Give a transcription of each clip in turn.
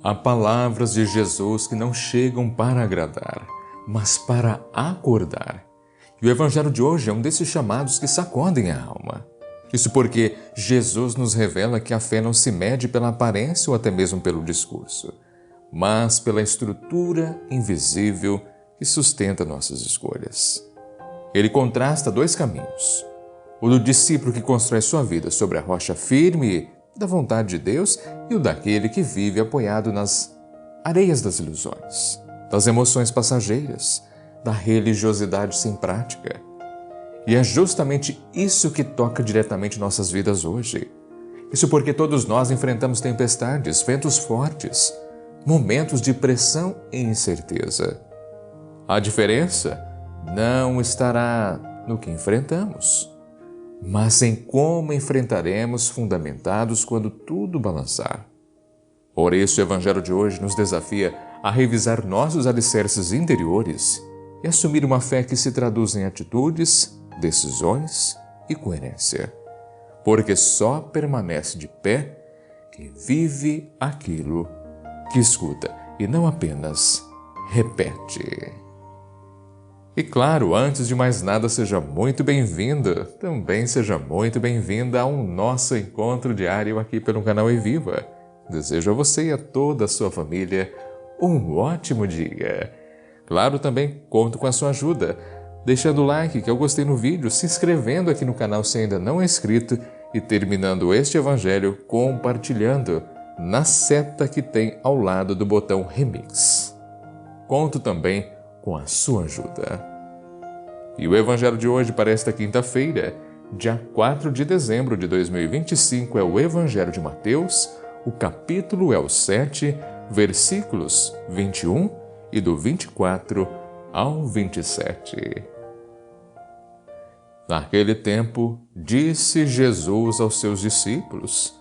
Há palavras de Jesus que não chegam para agradar, mas para acordar. E o Evangelho de hoje é um desses chamados que sacodem a alma. Isso porque Jesus nos revela que a fé não se mede pela aparência ou até mesmo pelo discurso, mas pela estrutura invisível que sustenta nossas escolhas. Ele contrasta dois caminhos: o do discípulo que constrói sua vida sobre a rocha firme da vontade de Deus e o daquele que vive apoiado nas areias das ilusões, das emoções passageiras, da religiosidade sem prática. E é justamente isso que toca diretamente nossas vidas hoje. Isso porque todos nós enfrentamos tempestades, ventos fortes, momentos de pressão e incerteza. A diferença não estará no que enfrentamos, mas em como enfrentaremos fundamentados quando tudo balançar. Por isso, o Evangelho de hoje nos desafia a revisar nossos alicerces interiores e assumir uma fé que se traduz em atitudes, decisões e coerência. Porque só permanece de pé quem vive aquilo que escuta e não apenas repete. E claro, antes de mais nada, seja muito bem-vindo, também seja muito bem-vinda ao nosso encontro diário aqui pelo canal Eviva. Desejo a você e a toda a sua família um ótimo dia. Claro, também conto com a sua ajuda, deixando o like que eu gostei no vídeo, se inscrevendo aqui no canal se ainda não é inscrito e terminando este evangelho compartilhando na seta que tem ao lado do botão Remix. Conto também com a sua ajuda. E o Evangelho de hoje para esta quinta-feira, dia 4 de dezembro de 2025, é o Evangelho de Mateus, o capítulo é o 7, versículos 21 e do 24 ao 27. Naquele tempo, disse Jesus aos seus discípulos: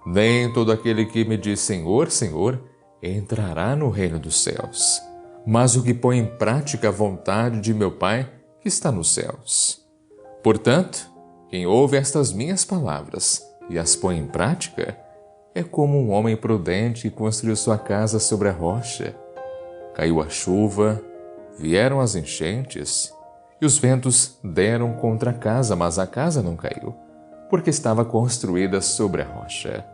Nem todo aquele que me diz Senhor, Senhor, entrará no reino dos céus, mas o que põe em prática a vontade de meu Pai que está nos céus. Portanto, quem ouve estas minhas palavras e as põe em prática, é como um homem prudente que construiu sua casa sobre a rocha. Caiu a chuva, vieram as enchentes, e os ventos deram contra a casa, mas a casa não caiu, porque estava construída sobre a rocha.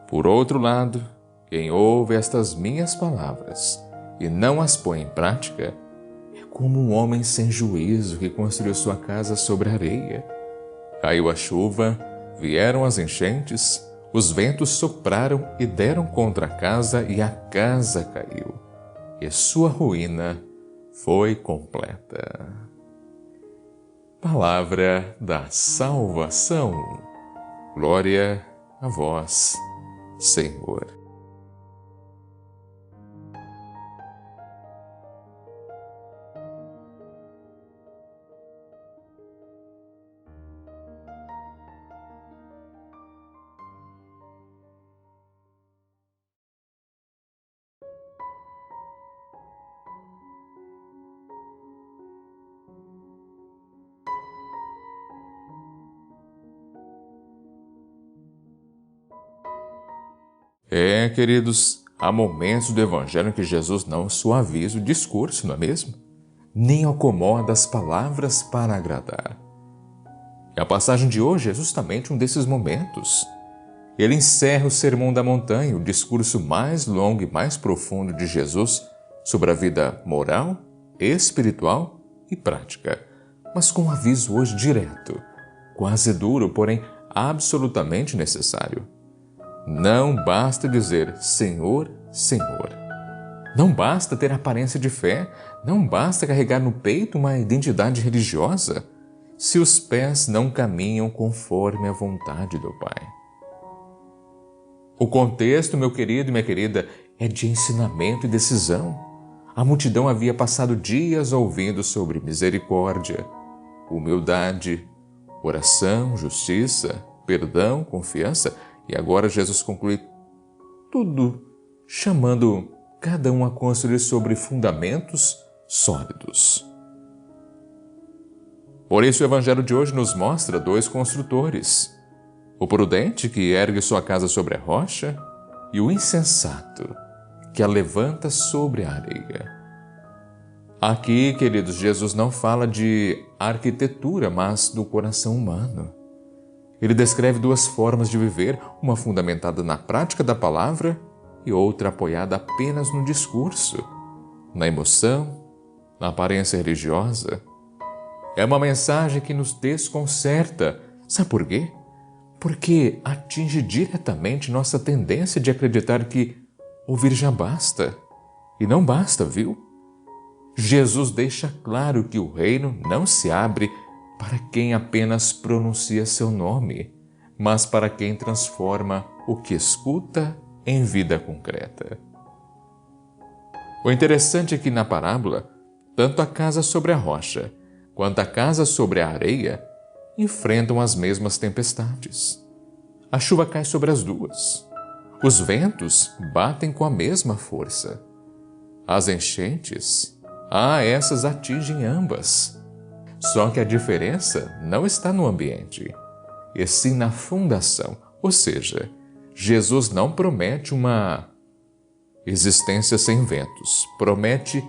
Por outro lado, quem ouve estas minhas palavras e não as põe em prática, é como um homem sem juízo que construiu sua casa sobre a areia. Caiu a chuva, vieram as enchentes, os ventos sopraram e deram contra a casa e a casa caiu, e sua ruína foi completa. Palavra da salvação. Glória a vós, Senhor. Queridos, há momentos do Evangelho em que Jesus não suaviza o discurso, não é mesmo? Nem acomoda as palavras para agradar. E a passagem de hoje é justamente um desses momentos. Ele encerra o Sermão da Montanha, o discurso mais longo e mais profundo de Jesus sobre a vida moral, espiritual e prática, mas com um aviso hoje direto, quase duro, porém absolutamente necessário. Não basta dizer Senhor, Senhor. Não basta ter aparência de fé, não basta carregar no peito uma identidade religiosa, se os pés não caminham conforme a vontade do Pai. O contexto, meu querido e minha querida, é de ensinamento e decisão. A multidão havia passado dias ouvindo sobre misericórdia, humildade, oração, justiça, perdão, confiança, e agora Jesus conclui tudo, chamando cada um a construir sobre fundamentos sólidos. Por isso o Evangelho de hoje nos mostra dois construtores: o prudente, que ergue sua casa sobre a rocha, e o insensato, que a levanta sobre a areia. Aqui, queridos, Jesus não fala de arquitetura, mas do coração humano. Ele descreve duas formas de viver, uma fundamentada na prática da palavra e outra apoiada apenas no discurso, na emoção, na aparência religiosa. É uma mensagem que nos desconcerta. Sabe por quê? Porque atinge diretamente nossa tendência de acreditar que ouvir já basta. E não basta, viu? Jesus deixa claro que o reino não se abre para quem apenas pronuncia seu nome, mas para quem transforma o que escuta em vida concreta. O interessante é que na parábola, tanto a casa sobre a rocha quanto a casa sobre a areia enfrentam as mesmas tempestades. A chuva cai sobre as duas. Os ventos batem com a mesma força. As enchentes, essas atingem ambas. Só que a diferença não está no ambiente, e sim na fundação. Ou seja, Jesus não promete uma existência sem ventos, promete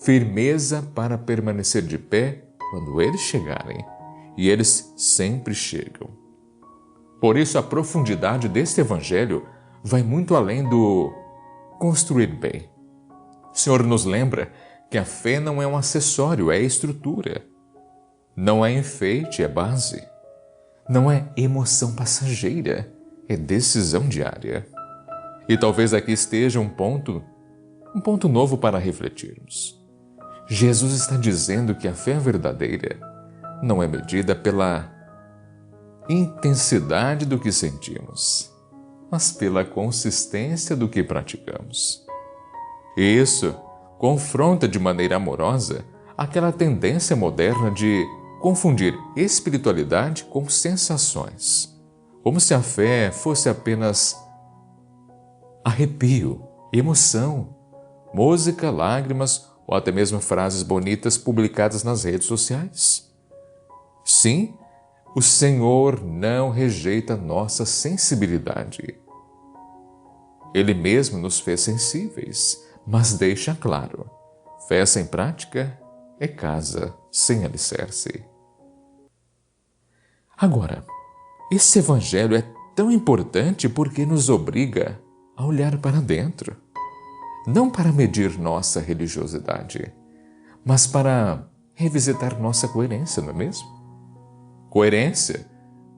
firmeza para permanecer de pé quando eles chegarem, e eles sempre chegam. Por isso, a profundidade deste evangelho vai muito além do construir bem. O Senhor nos lembra que a fé não é um acessório, é estrutura. Não é enfeite, é base. Não é emoção passageira, é decisão diária. E talvez aqui esteja um ponto novo para refletirmos. Jesus está dizendo que a fé verdadeira não é medida pela intensidade do que sentimos, mas pela consistência do que praticamos. E isso confronta de maneira amorosa aquela tendência moderna de confundir espiritualidade com sensações, como se a fé fosse apenas arrepio, emoção, música, lágrimas ou até mesmo frases bonitas publicadas nas redes sociais. Sim, o Senhor não rejeita nossa sensibilidade. Ele mesmo nos fez sensíveis, mas deixa claro: fé sem prática é casa sem alicerce. Agora, esse evangelho é tão importante porque nos obriga a olhar para dentro, não para medir nossa religiosidade, mas para revisitar nossa coerência, não é mesmo? Coerência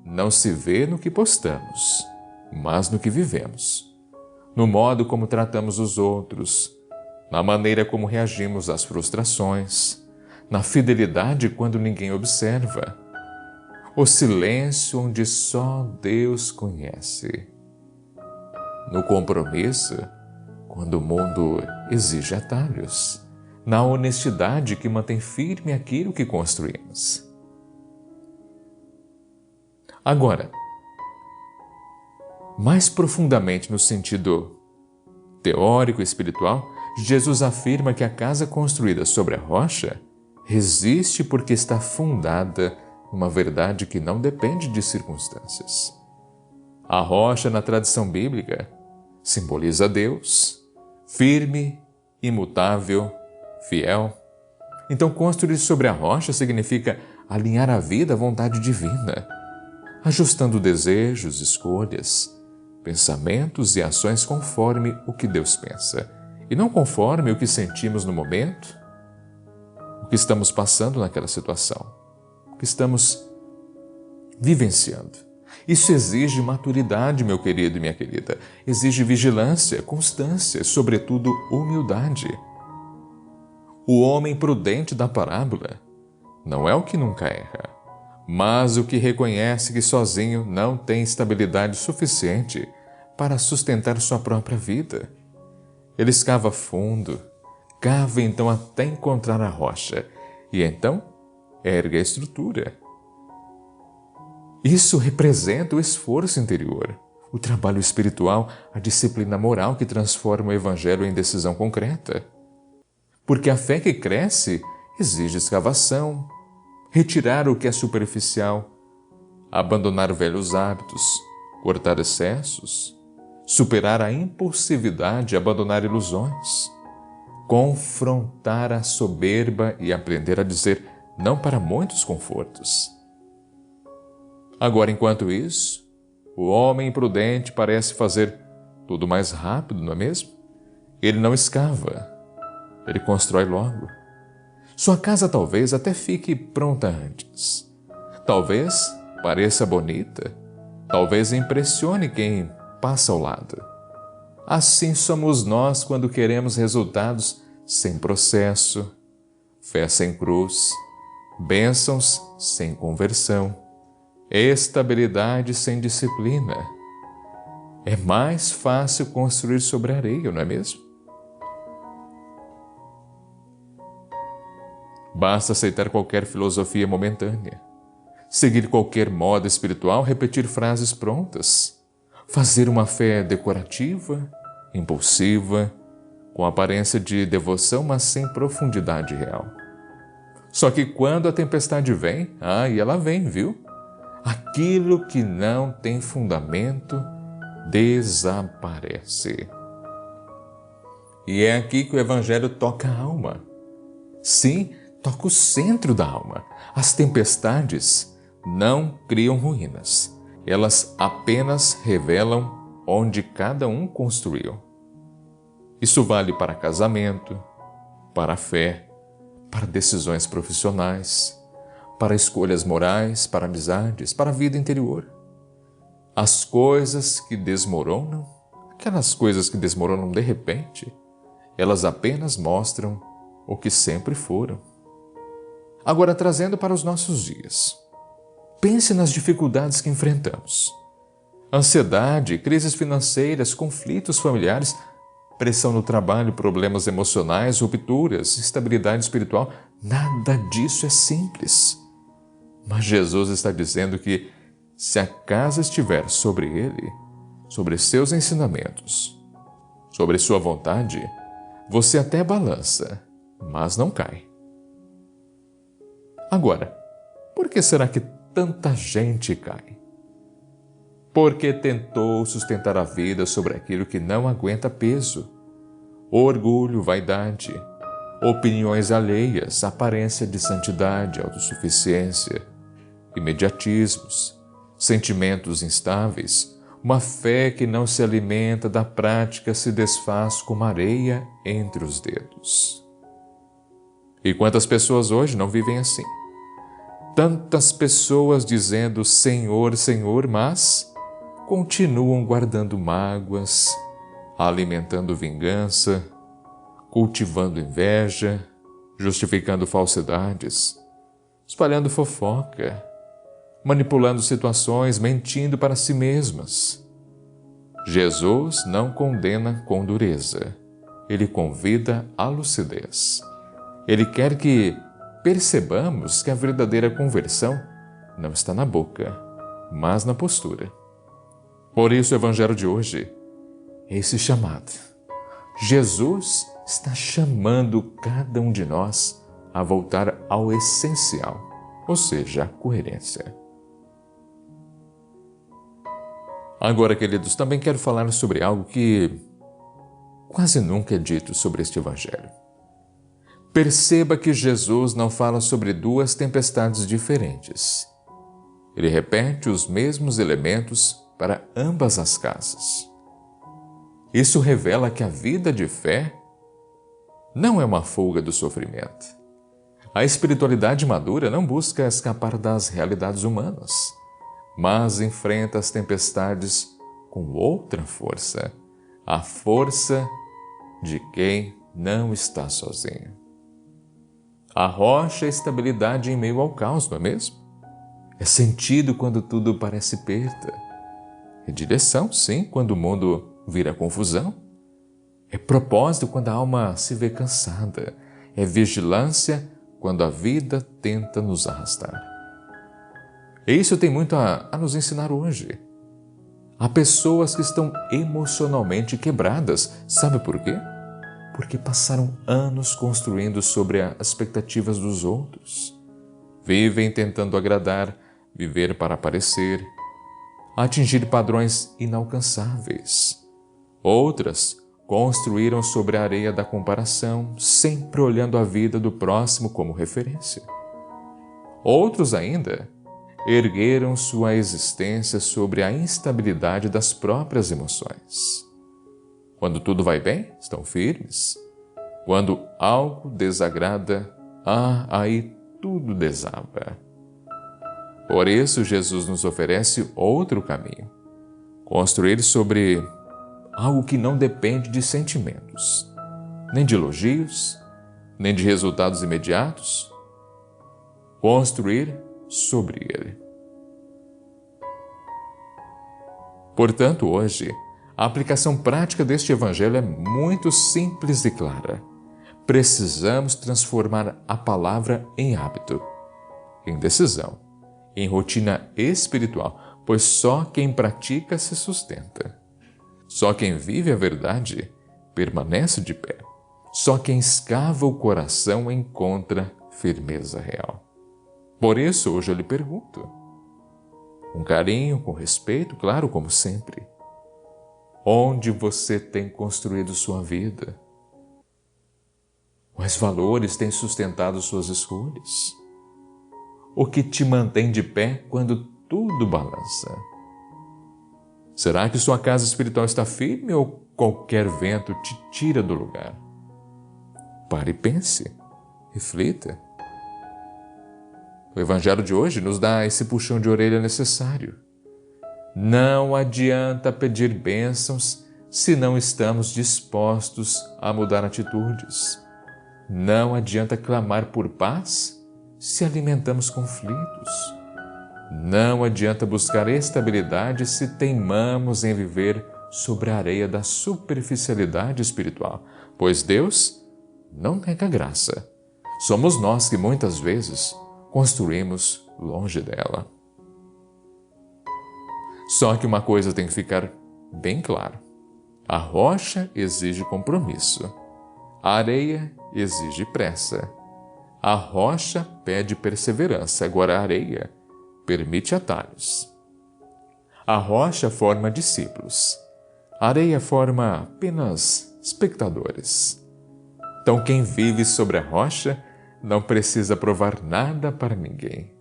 não se vê no que postamos, mas no que vivemos, no modo como tratamos os outros, na maneira como reagimos às frustrações, na fidelidade quando ninguém observa, o silêncio onde só Deus conhece, no compromisso quando o mundo exige atalhos, na honestidade que mantém firme aquilo que construímos. Agora, mais profundamente no sentido teórico e espiritual, Jesus afirma que a casa construída sobre a rocha resiste porque está fundada numa verdade que não depende de circunstâncias. A rocha, na tradição bíblica, simboliza Deus, firme, imutável, fiel. Então, construir sobre a rocha significa alinhar a vida à vontade divina, ajustando desejos, escolhas, pensamentos e ações conforme o que Deus pensa, e não conforme o que sentimos no momento, o que estamos passando naquela situação, o que estamos vivenciando. Isso exige maturidade, meu querido e minha querida. Exige vigilância, constância, sobretudo humildade. O homem prudente da parábola não é o que nunca erra, mas o que reconhece que sozinho não tem estabilidade suficiente para sustentar sua própria vida. Ele escava fundo, cava então até encontrar a rocha, e então ergue a estrutura. Isso representa o esforço interior, o trabalho espiritual, a disciplina moral que transforma o evangelho em decisão concreta. Porque a fé que cresce exige escavação, retirar o que é superficial, abandonar velhos hábitos, cortar excessos, superar a impulsividade e abandonar ilusões, confrontar a soberba e aprender a dizer não para muitos confortos. Agora, enquanto isso, o homem imprudente parece fazer tudo mais rápido, não é mesmo? Ele não escava, ele constrói logo. Sua casa talvez até fique pronta antes. Talvez pareça bonita, talvez impressione quem passa ao lado. Assim somos nós quando queremos resultados sem processo, fé sem cruz, bênçãos sem conversão, estabilidade sem disciplina. É mais fácil construir sobre areia, não é mesmo? Basta aceitar qualquer filosofia momentânea, seguir qualquer moda espiritual, repetir frases prontas, fazer uma fé decorativa, impulsiva, com aparência de devoção, mas sem profundidade real. Só que quando a tempestade vem, e ela vem, viu? Aquilo que não tem fundamento desaparece. E é aqui que o Evangelho toca a alma. Sim, toca o centro da alma. As tempestades não criam ruínas. Elas apenas revelam onde cada um construiu. Isso vale para casamento, para a fé, para decisões profissionais, para escolhas morais, para amizades, para a vida interior. As coisas que desmoronam, aquelas coisas que desmoronam de repente, elas apenas mostram o que sempre foram. Agora, trazendo para os nossos dias, pense nas dificuldades que enfrentamos. Ansiedade, crises financeiras, conflitos familiares, pressão no trabalho, problemas emocionais, rupturas, instabilidade espiritual, nada disso é simples. Mas Jesus está dizendo que se a casa estiver sobre ele, sobre seus ensinamentos, sobre sua vontade, você até balança, mas não cai. Agora, por que será que tanta gente cai? Porque tentou sustentar a vida sobre aquilo que não aguenta peso. Orgulho, vaidade, opiniões alheias, aparência de santidade, autossuficiência, imediatismos, sentimentos instáveis, uma fé que não se alimenta da prática se desfaz como areia entre os dedos. E quantas pessoas hoje não vivem assim? Tantas pessoas dizendo Senhor, Senhor, mas continuam guardando mágoas, alimentando vingança, cultivando inveja, justificando falsidades, espalhando fofoca, manipulando situações, mentindo para si mesmas. Jesus não condena com dureza. Ele convida à lucidez. Ele quer que percebamos que a verdadeira conversão não está na boca, mas na postura. Por isso o Evangelho de hoje é esse chamado. Jesus está chamando cada um de nós a voltar ao essencial, ou seja, a coerência. Agora, queridos, também quero falar sobre algo que quase nunca é dito sobre este Evangelho. Perceba que Jesus não fala sobre duas tempestades diferentes. Ele repete os mesmos elementos para ambas as casas. Isso revela que a vida de fé não é uma fuga do sofrimento. A espiritualidade madura não busca escapar das realidades humanas, mas enfrenta as tempestades com outra força, a força de quem não está sozinho. A rocha é estabilidade em meio ao caos, não é mesmo? É sentido quando tudo parece perda. É direção, sim, quando o mundo vira confusão. É propósito quando a alma se vê cansada. É vigilância quando a vida tenta nos arrastar. E isso tem muito a nos ensinar hoje. Há pessoas que estão emocionalmente quebradas. Sabe por quê? Porque passaram anos construindo sobre as expectativas dos outros. Vivem tentando agradar, viver para aparecer, atingir padrões inalcançáveis. Outras construíram sobre a areia da comparação, sempre olhando a vida do próximo como referência. Outros ainda ergueram sua existência sobre a instabilidade das próprias emoções. Quando tudo vai bem, estão firmes. Quando algo desagrada, aí tudo desaba. Por isso, Jesus nos oferece outro caminho. Construir sobre algo que não depende de sentimentos, nem de elogios, nem de resultados imediatos. Construir sobre ele. Portanto, hoje, a aplicação prática deste Evangelho é muito simples e clara. Precisamos transformar a palavra em hábito, em decisão, em rotina espiritual, pois só quem pratica se sustenta. Só quem vive a verdade permanece de pé. Só quem escava o coração encontra firmeza real. Por isso, hoje eu lhe pergunto, com carinho, com respeito, claro, como sempre, onde você tem construído sua vida? Quais valores têm sustentado suas escolhas? O que te mantém de pé quando tudo balança? Será que sua casa espiritual está firme ou qualquer vento te tira do lugar? Pare e pense, reflita. O Evangelho de hoje nos dá esse puxão de orelha necessário. Não adianta pedir bênçãos se não estamos dispostos a mudar atitudes. Não adianta clamar por paz se alimentamos conflitos. Não adianta buscar estabilidade se teimamos em viver sobre a areia da superficialidade espiritual, pois Deus não nega graça. Somos nós que muitas vezes construímos longe dela. Só que uma coisa tem que ficar bem clara. A rocha exige compromisso. A areia exige pressa. A rocha pede perseverança, agora a areia permite atalhos. A rocha forma discípulos. A areia forma apenas espectadores. Então quem vive sobre a rocha não precisa provar nada para ninguém.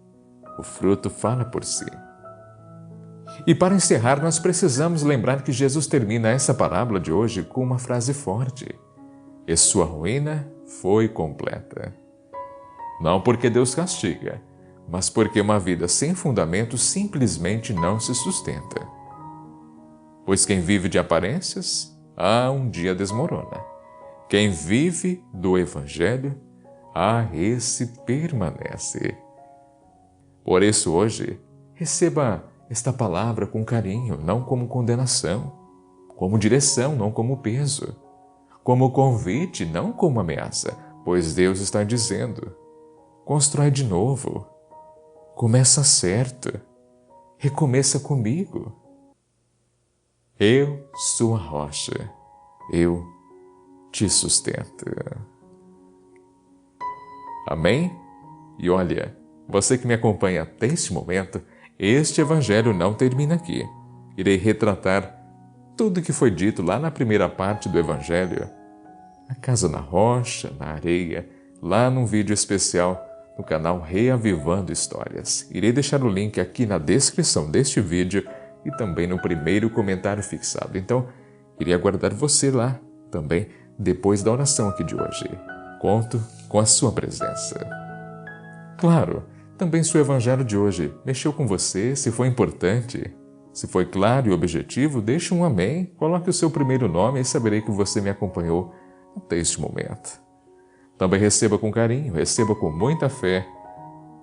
O fruto fala por si. E para encerrar, nós precisamos lembrar que Jesus termina essa parábola de hoje com uma frase forte. E sua ruína foi completa. Não porque Deus castiga, mas porque uma vida sem fundamento simplesmente não se sustenta. Pois quem vive de aparências, um dia desmorona. Quem vive do Evangelho, esse permanece. Por isso hoje, receba esta palavra com carinho, não como condenação, como direção, não como peso, como convite, não como ameaça, pois Deus está dizendo: constrói de novo, começa certo, recomeça comigo. Eu sou a rocha, eu te sustento. Amém? E olha, você que me acompanha até este momento, este Evangelho não termina aqui. Irei retratar tudo o que foi dito lá na primeira parte do Evangelho, a casa na rocha, na areia, lá num vídeo especial no canal Reavivando Histórias. Irei deixar o link aqui na descrição deste vídeo e também no primeiro comentário fixado. Então, irei aguardar você lá também depois da oração aqui de hoje. Conto com a sua presença. Claro, também se o Evangelho de hoje mexeu com você, se foi importante, se foi claro e objetivo, deixe um amém, coloque o seu primeiro nome e saberei que você me acompanhou até este momento. Também receba com carinho, receba com muita fé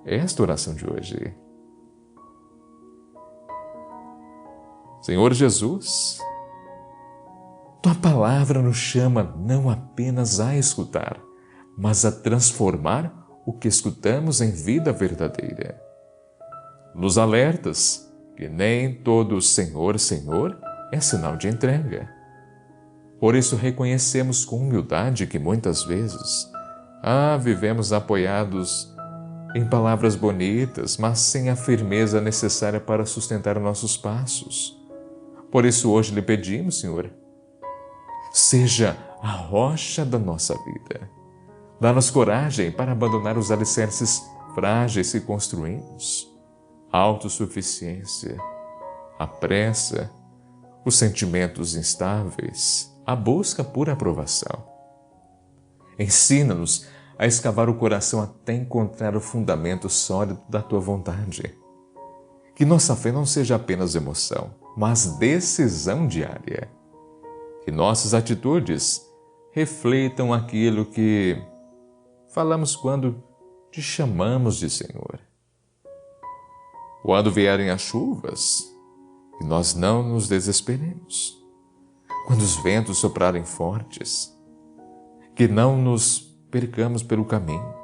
esta oração de hoje. Senhor Jesus, Tua palavra nos chama não apenas a escutar, mas a transformar o que escutamos em vida verdadeira. Nos alertas que nem todo Senhor, Senhor é sinal de entrega. Por isso reconhecemos com humildade que muitas vezes vivemos apoiados em palavras bonitas, mas sem a firmeza necessária para sustentar nossos passos. Por isso hoje lhe pedimos, Senhor, Seja a rocha da nossa vida. Dá-nos coragem para abandonar os alicerces frágeis que construímos, a autossuficiência, a pressa, os sentimentos instáveis, a busca por aprovação. Ensina-nos a escavar o coração até encontrar o fundamento sólido da Tua vontade. Que nossa fé não seja apenas emoção, mas decisão diária. Que nossas atitudes reflitam aquilo que falamos quando te chamamos de Senhor. Quando vierem as chuvas, que nós não nos desesperemos. Quando os ventos soprarem fortes, que não nos percamos pelo caminho.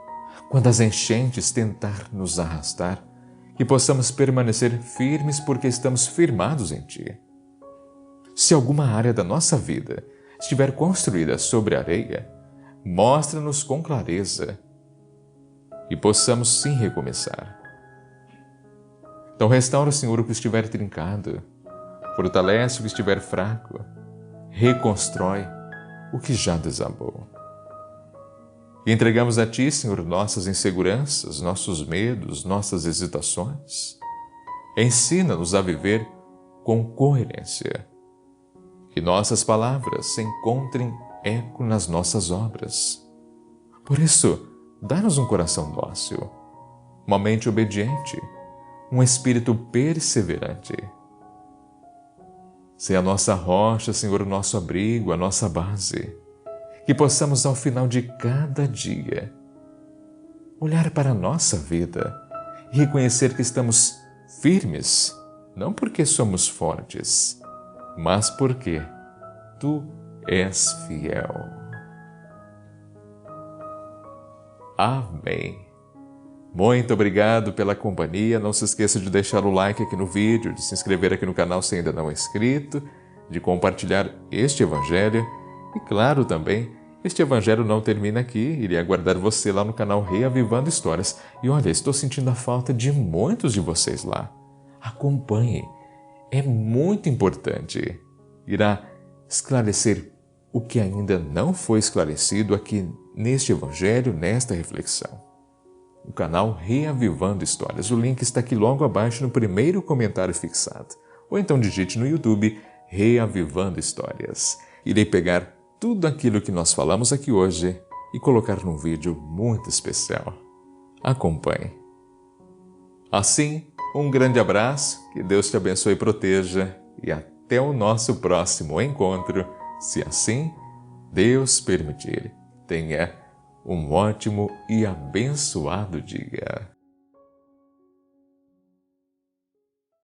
Quando as enchentes tentar nos arrastar, que possamos permanecer firmes porque estamos firmados em Ti. Se alguma área da nossa vida estiver construída sobre areia, mostra-nos com clareza e possamos sim recomeçar. Então restaura, Senhor, o que estiver trincado, fortalece o que estiver fraco, reconstrói o que já desabou. E entregamos a Ti, Senhor, nossas inseguranças, nossos medos, nossas hesitações. Ensina-nos a viver com coerência. Que nossas palavras encontrem eco nas nossas obras. Por isso, dá-nos um coração dócil, uma mente obediente, um espírito perseverante. Seja a nossa rocha, Senhor, o nosso abrigo, a nossa base. Que possamos, ao final de cada dia, olhar para a nossa vida e reconhecer que estamos firmes, não porque somos fortes, mas porque Tu és fiel. Amém. Muito obrigado pela companhia. Não se esqueça de deixar o like aqui no vídeo, de se inscrever aqui no canal se ainda não é inscrito, de compartilhar este evangelho. E claro também, este evangelho não termina aqui, irei aguardar você lá no canal Reavivando Histórias. E olha, estou sentindo a falta de muitos de vocês lá. Acompanhe, é muito importante. Irá esclarecer o que ainda não foi esclarecido aqui neste evangelho, nesta reflexão. O canal Reavivando Histórias. O link está aqui logo abaixo no primeiro comentário fixado. Ou então digite no YouTube Reavivando Histórias. Irei pegar tudo aquilo que nós falamos aqui hoje e colocar num vídeo muito especial. Acompanhe. Assim, um grande abraço, que Deus te abençoe e proteja e até o nosso próximo encontro, se assim Deus permitir. Tenha um ótimo e abençoado dia.